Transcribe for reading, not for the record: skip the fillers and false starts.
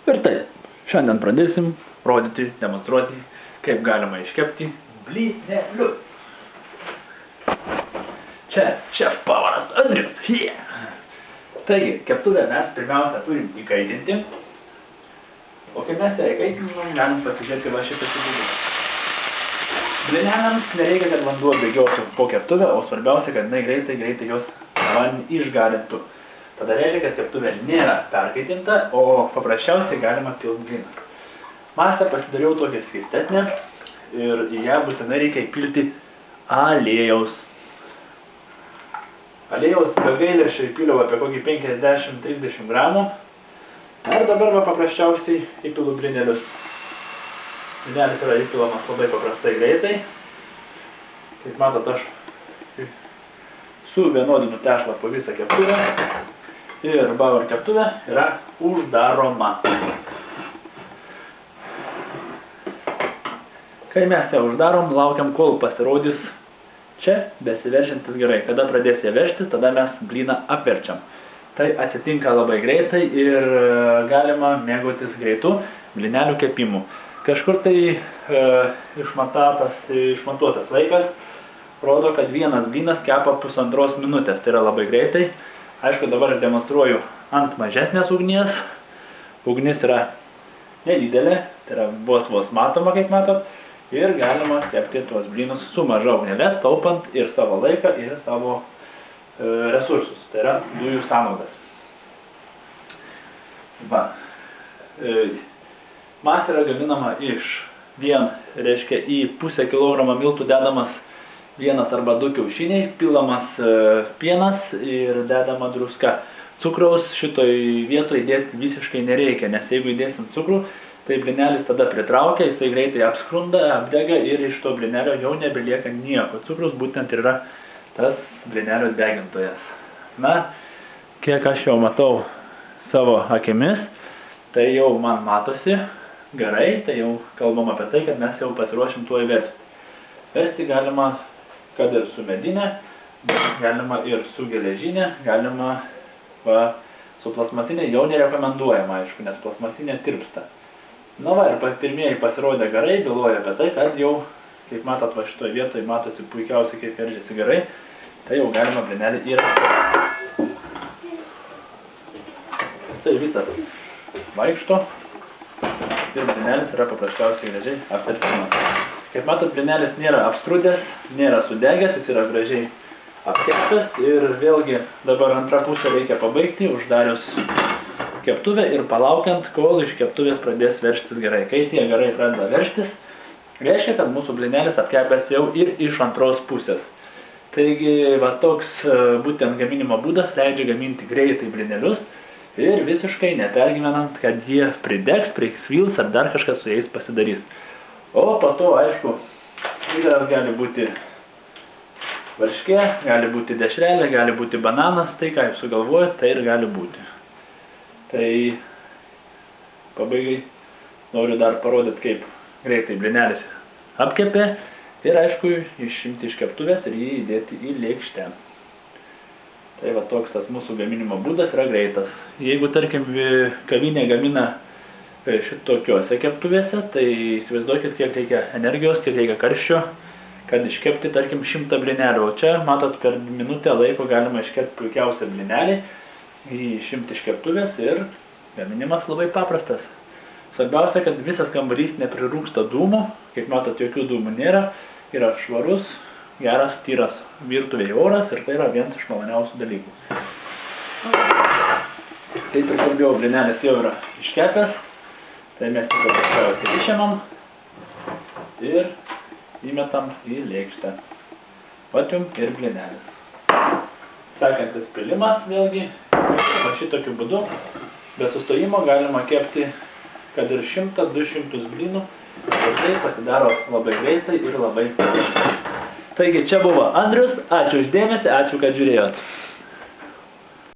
Ir taip, šiandien pradėsim rodyti, demonstruoti, kaip galima iškepti blynelius. Čia šef pavaras Andrius. Taigi, keptuvę mes pirmiausia turim įkaitinti. O kai mes ją įkaitinam, galim pasižiūrėti va šitą būdą. Blyneliams nereikia, kad vanduo bėgiotų po keptuvę, o svarbiausia, kad jinai greitai jos vandenį išgarintų. Tada reiškia, kad keptuvė nėra perkaitinta, o paprasčiausiai galima pilti blyną. Masę pasidariau tokią skystesnę ir į ją būtinai reikia įpilti aliejaus. Aliejaus be gailesčio įpiliau apie kokį 50-30 gramų. Ir dabar va paprasčiausiai įpilu blynelius. Blynelis yra įpilamas labai paprastai greitai. Kaip matot, aš suvienodinu tešlą po visą keptuvę. Ir Bauer keptuvė yra uždaroma. Kai mes ją uždarom, laukiam, kol pasirodys čia besiveržiantis gerai. Kada pradės ją veržtis, tada mes blyną apverčiam. Tai atsitinka labai greitai ir galima mėgautis greitų blynelių kepimų. Kažkur tai išmatuotas laikas rodo, kad vienas blynas kepa 1,5 minutės. Tai yra labai greitai. Aišku, dabar aš demonstruoju ant mažesnės ugnies. Ugnis yra nedidelė, tai yra vos matoma, kaip matot. Ir galima kepti tuos blynus su maža ugnele, taupant ir savo laiką, ir savo resursus. Tai yra dujų sąnaudas. Masė yra gaminama iš reiškia į pusę kilogramą miltų dedamas 1 arba 2 kiaušiniai, pilamas pienas ir dedama druska. Cukraus šitoj vietoj dėti visiškai nereikia, nes jeigu įdėsim cukrų, tai blynelis tada pritraukia, jisai greitai apskrunda, apdega ir iš to blynelio jau nebelieka nieko. Cukrus būtent yra tas blynelio degintojas. Na, kiek aš jau matau savo akimis, tai jau man matosi gerai, tai jau kalbam apie tai, kad mes jau pasiruošim tuo įversti. Versti galima kad ir su medinė, galima ir su geležinė, galima su plasmasinė jau nerekomenduojama, aišku, nes plasmasinė tirpsta. Na va, ir pirmieji pasirodė gerai, byloja apie tai, kad jau, kaip matot, va šitoje vietoje matosi puikiausiai, kaip veržiasi gerai, tai jau galima blynelį įrasti. Tai visas vaikšto ir blynelis yra paprasčiausiai gražiai apverčiamas. Kaip matot, blynelis nėra apstrudęs, nėra sudegęs, jis yra gražiai apkeptas ir vėlgi dabar antrą pusę reikia pabaigti, uždarius keptuvę ir palaukiant, kol iš keptuvės pradės veržtis gerai. Kai tie gerai pradeda veržtis, reiškia, kad mūsų blynelis apkepęs jau ir iš antros pusės. Taigi, va toks būtent gaminimo būdas leidžia gaminti greitai blynelius ir visiškai nepergyvenant, kad jie pridegs, prisvils ar dar kažkas su jais pasidarys. O po to, aišku, įdaras gali būti varškė, gali būti dešrelė, gali būti bananas, tai ką jūs sugalvojat, tai ir gali būti. Tai pabaigai noriu dar parodyti, kaip greitai blynelis apkepė ir, aišku, išimti iš keptuvės ir jį įdėti į lėkštę. Tai va toks tas mūsų gaminimo būdas yra greitas. Jeigu, tarkim, kavinė gamina šitokiuose keptuvėse, tai įsivaizduokit, kiek reikia energijos, kiek reikia karščio, kad iškepti, tarkim, 100 blynelių. O čia, matot, per minutę laiko galima iškepti puikiausią blynelį, išimti iš keptuvės ir gaminimas labai paprastas. Svarbiausia, kad visas kambarys neprirūksta dūmų, kaip matot, jokių dūmų nėra, yra švarus, geras, tyras virtuvėje oras ir tai yra vienas iš maloniausių dalykų. Kaip ir kalbėjau, blynelis jau yra iškepęs. Tai mes tik paprasčiausiai išėmam ir įmetam į lėkštę. Vat jum ir blynelis. Sekantis pilimas vėlgi, va šitokiu būdu, be sustojimo galima kepti, kad ir 100-200 blynų, ir tai pasidaro labai greitai ir labai paprastai. Taigi čia buvo Andrius, ačiū už dėmesį, ačiū, kad žiūrėjot.